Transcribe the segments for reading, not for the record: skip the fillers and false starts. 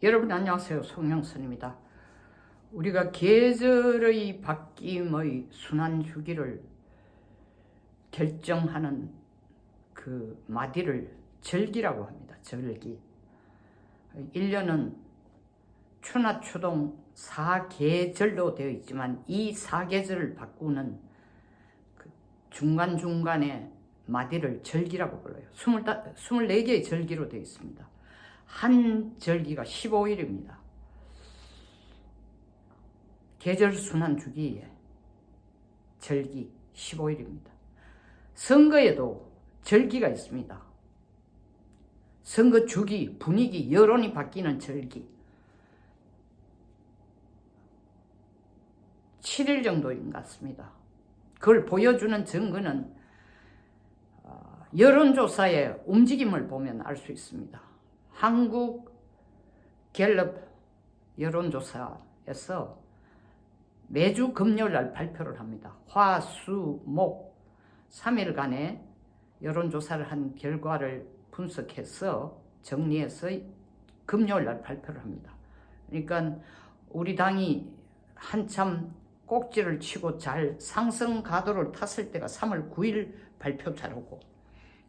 여러분 안녕하세요. 송영선입니다. 우리가 계절의 바뀜의 순환 주기를 결정하는 그 마디를 절기라고 합니다. 절기. 1년은 추나 추동 4계절로 되어 있지만 이 4계절을 바꾸는 그 중간중간의 마디를 절기라고 불러요. 24개의 절기로 되어 있습니다. 한 절기가 15일입니다. 계절 순환 주기에 절기 15일입니다. 선거에도 절기가 있습니다. 선거 주기, 분위기, 여론이 바뀌는 절기 7일 정도인 것 같습니다. 그걸 보여주는 증거는 여론조사의 움직임을 보면 알 수 있습니다. 한국 갤럽 여론조사에서 매주 금요일 날 발표를 합니다. 화, 수, 목 3일간의 여론조사를 한 결과를 분석해서 정리해서 금요일 날 발표를 합니다. 그러니까 우리 당이 한참 꼭지를 치고 잘 상승 가도를 탔을 때가 3월 9일 발표 자료고,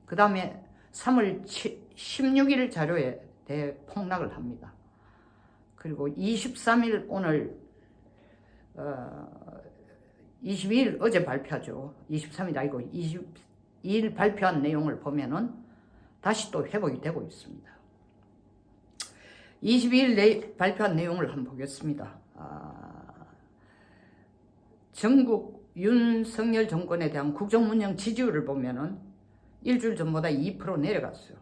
그 다음에 3월 16일 자료에 대폭락을 합니다. 그리고 23일 오늘 22일 어제 발표하죠. 23일 아니고 22일 발표한 내용을 보면은 다시 또 회복이 되고 있습니다. 22일 발표한 내용을 한번 보겠습니다. 전국 윤석열 정권에 대한 국정운영 지지율을 보면은 일주일 전보다 2% 내려갔어요.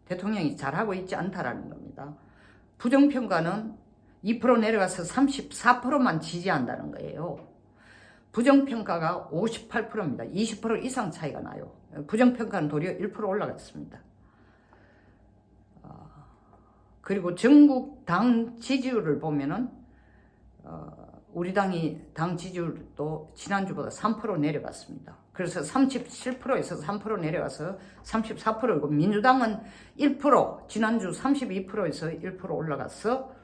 대통령이 잘하고 있지 않다라는 겁니다. 부정평가는 2% 내려가서 34%만 지지한다는 거예요. 부정평가가 58%입니다. 20% 이상 차이가 나요. 부정평가는 도리어 1% 올라갔습니다. 그리고 전국 당 지지율을 보면은 우리 당이 당 지지율도 지난주보다 3% 내려갔습니다. 그래서 37%에서 3% 내려가서 34%이고, 민주당은 1%, 지난주 32%에서 1% 올라가서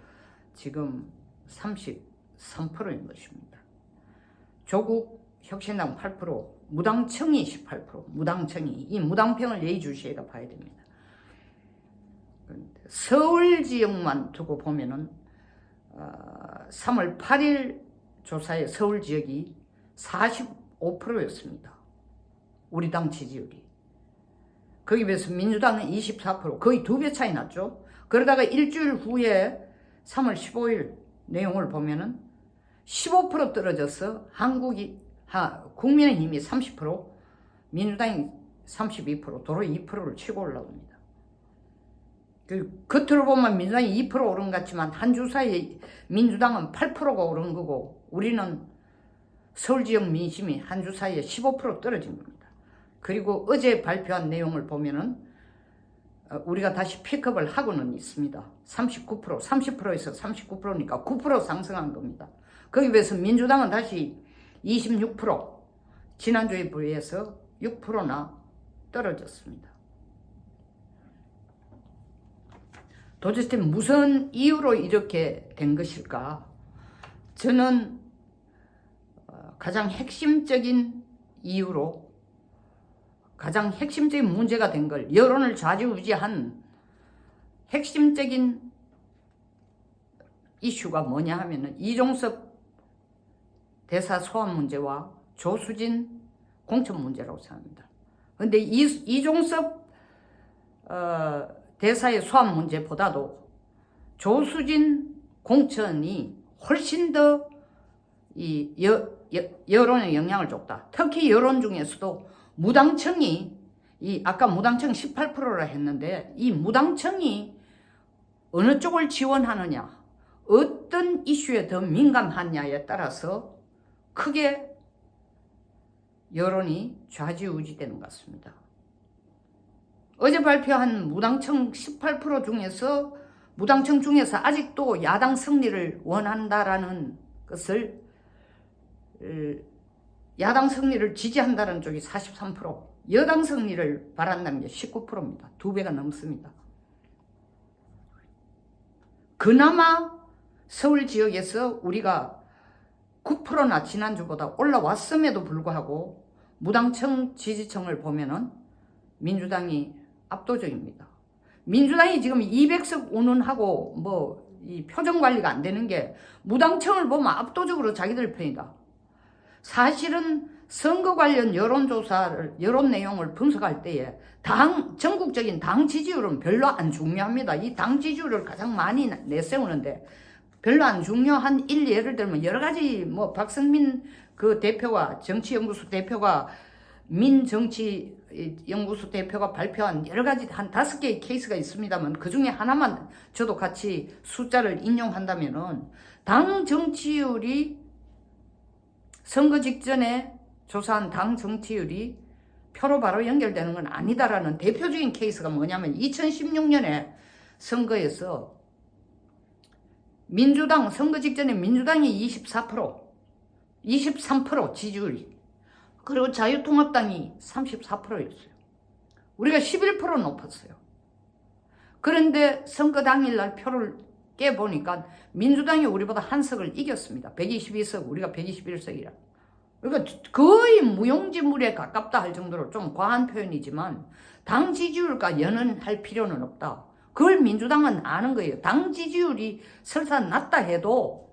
지금 33%인 것입니다. 조국 혁신당 8%, 무당청이 18%, 무당청이, 이 무당평을 예의주시해가 봐야 됩니다. 서울 지역만 두고 보면은 3월 8일 조사에 서울 지역이 45%였습니다. 우리 당 지지율이. 거기에 비해서 민주당은 24%, 거의 2배 차이 났죠. 그러다가 일주일 후에 3월 15일 내용을 보면은 15% 떨어져서 국민의힘이 30%, 민주당이 32%, 도로 2%를 치고 올라옵니다. 겉으로 보면 민주당이 2% 오른 것 같지만 한 주 사이에 민주당은 8%가 오른 거고, 우리는 서울 지역 민심이 한 주 사이에 15% 떨어진 겁니다. 그리고 어제 발표한 내용을 보면은 우리가 다시 픽업을 하고는 있습니다. 39%, 30%에서 39%니까 9% 상승한 겁니다. 거기에 비해서 민주당은 다시 26%, 지난주에 비해서 6%나 떨어졌습니다. 도대체 무슨 이유로 이렇게 된 것일까? 저는 가장 핵심적인 이유로, 가장 핵심적인 문제가 된 걸, 여론을 좌지우지한 핵심적인 이슈가 뭐냐 하면은 이종섭 대사 소환 문제와 조수진 공천 문제라고 생각합니다. 그런데 이종섭 대사의 소환 문제보다도 조수진 공천이 훨씬 더 여론에 영향을 줬다. 특히 여론 중에서도 무당청이, 아까 무당청 18%라 했는데, 이 무당청이 어느 쪽을 지원하느냐, 어떤 이슈에 더 민감하냐에 따라서 크게 여론이 좌지우지되는 것 같습니다. 어제 발표한 무당청 18% 중에서, 무당청 중에서 아직도 야당 승리를 원한다라는 것을, 야당 승리를 지지한다는 쪽이 43%, 여당 승리를 바란다는 게 19%입니다. 2배가 넘습니다. 그나마 서울 지역에서 우리가 9%나 지난주보다 올라왔음에도 불구하고 무당청 지지층을 보면은 민주당이 압도적입니다. 민주당이 지금 200석 운운하고 뭐 이 표정 관리가 안 되는 게 무당청을 보면 압도적으로 자기들 편이다. 사실은 선거 관련 여론 내용을 분석할 때에 전국적인 당 지지율은 별로 안 중요합니다. 이 당 지지율을 가장 많이 내세우는데 별로 안 중요한 예를 들면 여러 가지 뭐 박성민 그 대표가 정치연구소 대표가 민정치연구소 대표가 발표한 여러 가지 한 5개의 케이스가 있습니다만 그 중에 하나만 저도 같이 숫자를 인용한다면은 당 정치율이 선거 직전에 조사한 당 정치율이 표로 바로 연결되는 건 아니다라는 대표적인 케이스가 뭐냐면 2016년에 선거에서 민주당 선거 직전에 민주당이 24%, 23% 지지율이 그리고 자유통합당이 34%였어요. 우리가 11% 높았어요. 그런데 선거 당일날 표를 깨보니까 민주당이 우리보다 한 석을 이겼습니다. 122석, 우리가 121석이라. 그러니까 거의 무용지물에 가깝다 할 정도로 좀 과한 표현이지만 당 지지율과 연연할 필요는 없다. 그걸 민주당은 아는 거예요. 당 지지율이 설사 낮다 해도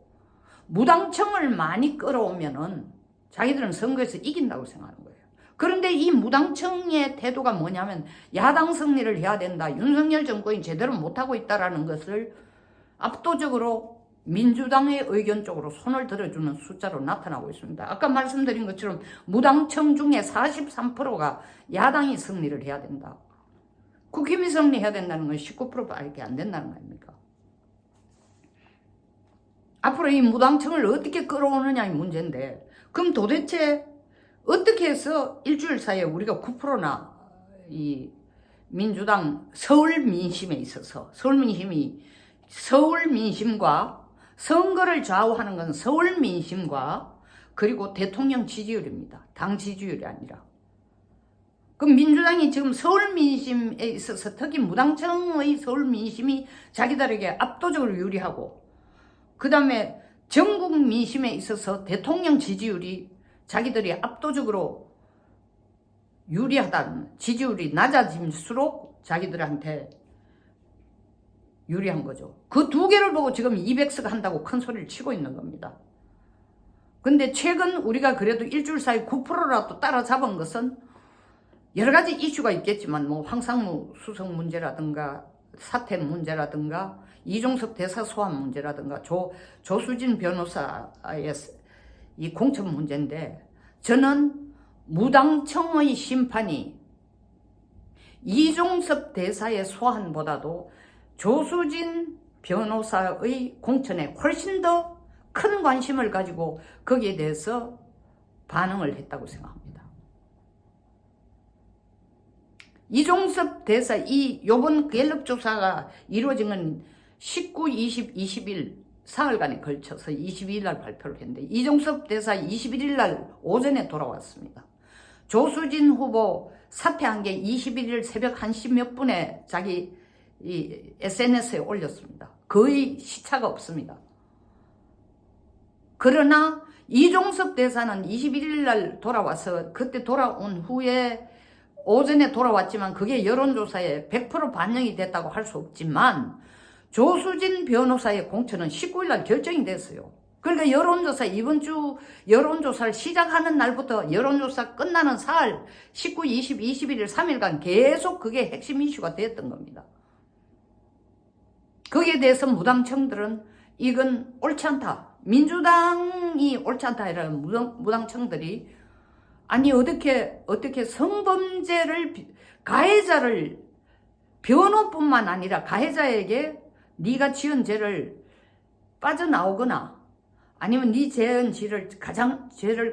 무당청을 많이 끌어오면은 자기들은 선거에서 이긴다고 생각하는 거예요. 그런데 이 무당청의 태도가 뭐냐면 야당 승리를 해야 된다. 윤석열 정권이 제대로 못하고 있다는 것을 압도적으로 민주당의 의견 쪽으로 손을 들어주는 숫자로 나타나고 있습니다. 아까 말씀드린 것처럼 무당청 중에 43%가 야당이 승리를 해야 된다. 국힘이 승리해야 된다는 건 19%밖에 안 된다는 거 아닙니까? 앞으로 이 무당청을 어떻게 끌어오느냐의 문제인데 그럼 도대체 어떻게 해서 일주일 사이에 우리가 9%나 이 민주당 서울 민심에 있어서 서울 민심과 선거를 좌우하는 건 서울 민심과 그리고 대통령 지지율입니다. 당 지지율이 아니라. 그럼 민주당이 지금 서울 민심에 있어서 특히 무당청의 서울 민심이 자기들에게 압도적으로 유리하고 그 다음에 전국 민심에 있어서 대통령 지지율이 자기들이 압도적으로 유리하다는 지지율이 낮아질수록 자기들한테 유리한 거죠. 그 두 개를 보고 지금 200석 한다고 큰 소리를 치고 있는 겁니다. 근데 최근 우리가 그래도 일주일 사이 9%라도 따라잡은 것은 여러 가지 이슈가 있겠지만 뭐 황상무 수석 문제라든가 사퇴 문제라든가 이종섭 대사 소환 문제라든가 조수진 변호사의 이 공천 문제인데 저는 무당청의 심판이 이종섭 대사의 소환보다도 조수진 변호사의 공천에 훨씬 더 큰 관심을 가지고 거기에 대해서 반응을 했다고 생각합니다. 이종섭 대사 요번 갤럽 조사가 이루어진 건 19, 20, 21 사흘간에 걸쳐서 22일 날 발표를 했는데 이종섭 대사 21일 날 오전에 돌아왔습니다. 조수진 후보 사퇴한 게 21일 새벽 1시 몇 분에 자기 이 SNS에 올렸습니다. 거의 시차가 없습니다. 그러나 이종섭 대사는 21일 날 돌아와서 그때 돌아온 후에 오전에 돌아왔지만 그게 여론조사에 100% 반영이 됐다고 할 수 없지만 조수진 변호사의 공천은 19일 날 결정이 됐어요. 그러니까 여론조사 이번 주 여론조사를 시작하는 날부터 여론조사 끝나는 사흘 19, 20, 21일 3일간 계속 그게 핵심 이슈가 됐던 겁니다. 거기에 대해서 무당청들은 이건 옳지 않다. 민주당이 옳지 않다 이라는 무당청들이 아니 어떻게 성범죄를 가해자를 변호뿐만 아니라 가해자에게 네가 지은 죄를 빠져나오거나 아니면 네 지은 죄를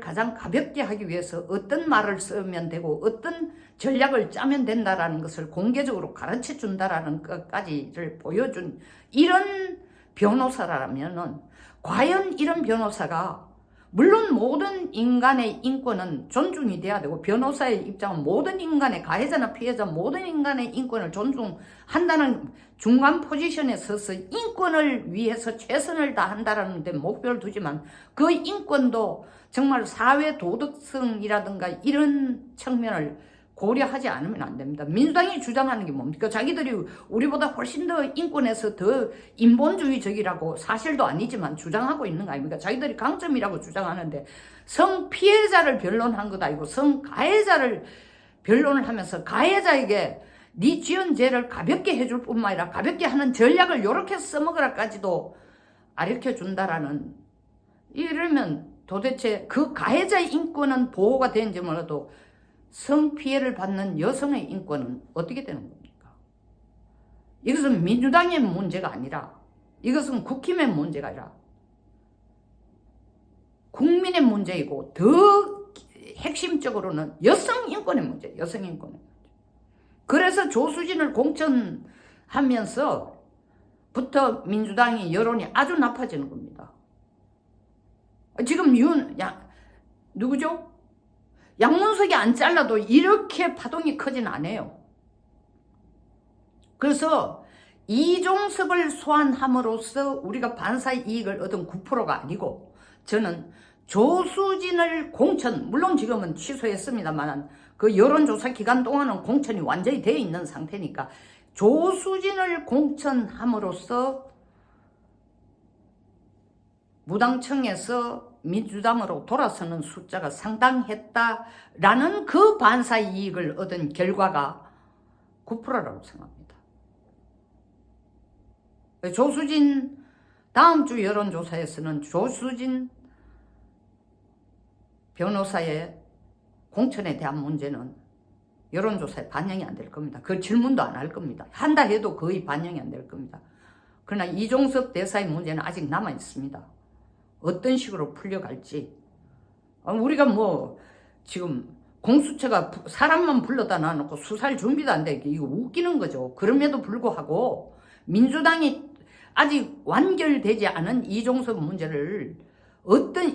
가장 가볍게 하기 위해서 어떤 말을 쓰면 되고 어떤 전략을 짜면 된다라는 것을 공개적으로 가르쳐 준다라는 것까지를 보여준 이런 변호사라면은 과연 이런 변호사가 물론 모든 인간의 인권은 존중이 돼야 되고 변호사의 입장은 모든 인간의 가해자나 피해자 모든 인간의 인권을 존중한다는 중간 포지션에 서서 인권을 위해서 최선을 다한다는 데 목표를 두지만 그 인권도 정말 사회 도덕성이라든가 이런 측면을 고려하지 않으면 안 됩니다. 민주당이 주장하는 게 뭡니까? 자기들이 우리보다 훨씬 더 인권에서 더 인본주의적이라고 사실도 아니지만 주장하고 있는 거 아닙니까? 자기들이 강점이라고 주장하는데 성 피해자를 변론한 것 아니고 성 가해자를 변론을 하면서 가해자에게 네 지은 죄를 가볍게 해줄 뿐만 아니라 가볍게 하는 전략을 이렇게 써먹으라까지도 가르쳐준다라는, 이러면 도대체 그 가해자의 인권은 보호가 되는지 몰라도 성피해를 받는 여성의 인권은 어떻게 되는 겁니까? 이것은 민주당의 문제가 아니라, 이것은 국힘의 문제가 아니라 국민의 문제이고 더 핵심적으로는 여성 인권의 문제, 여성 인권의 문제. 그래서 조수진을 공천하면서부터 민주당이 여론이 아주 나빠지는 겁니다. 지금 누구죠? 양문석이 안 잘라도 이렇게 파동이 크진 않아요. 그래서 이종섭을 소환함으로써 우리가 반사의 이익을 얻은 9%가 아니고, 저는 조수진을 공천, 물론 지금은 취소했습니다만 그 여론조사 기간 동안은 공천이 완전히 되어 있는 상태니까 조수진을 공천함으로써 무당청에서 민주당으로 돌아서는 숫자가 상당했다라는 그 반사 이익을 얻은 결과가 9%라고 생각합니다. 조수진, 다음 주 여론조사에서는 조수진 변호사의 공천에 대한 문제는 여론조사에 반영이 안 될 겁니다. 그 질문도 안 할 겁니다. 한다 해도 거의 반영이 안 될 겁니다. 그러나 이종섭 대사의 문제는 아직 남아 있습니다. 어떤 식으로 풀려갈지. 우리가 뭐 지금 공수처가 사람만 불러다 놔놓고 수사할 준비도 안 돼. 이거 웃기는 거죠. 그럼에도 불구하고 민주당이 아직 완결되지 않은 이종섭 문제를,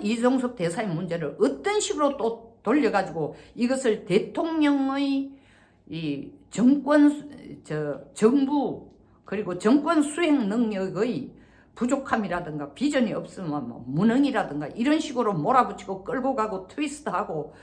이종섭 대사의 문제를 어떤 식으로 또 돌려가지고 이것을 대통령의 이 정부 그리고 정권 수행 능력의 부족함이라든가 비전이 없으면 뭐 무능이라든가 이런 식으로 몰아붙이고 끌고 가고 트위스트하고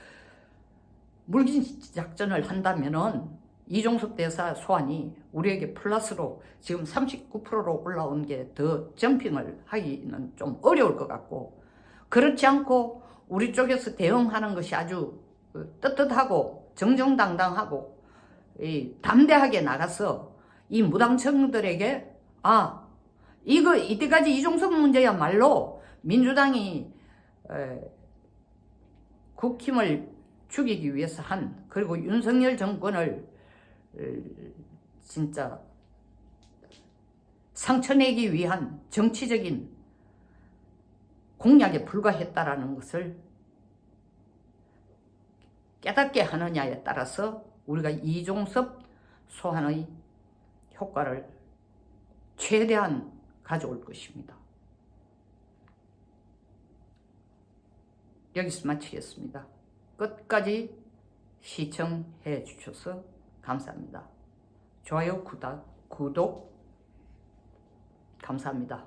물긴 작전을 한다면은 이종섭 대사 소환이 우리에게 플러스로 지금 39%로 올라온 게 더 점핑을 하기는 좀 어려울 것 같고, 그렇지 않고 우리 쪽에서 대응하는 것이 아주 떳떳하고 정정당당하고 담대하게 나가서 이 무당청들에게 이거 이때까지 이종섭 문제야말로 민주당이 국힘을 죽이기 위해서 그리고 윤석열 정권을 진짜 상처내기 위한 정치적인 공약에 불과했다라는 것을 깨닫게 하느냐에 따라서 우리가 이종섭 소환의 효과를 최대한 가져올 것입니다. 여기서 마치겠습니다. 끝까지 시청해 주셔서 감사합니다. 좋아요, 구독 감사합니다.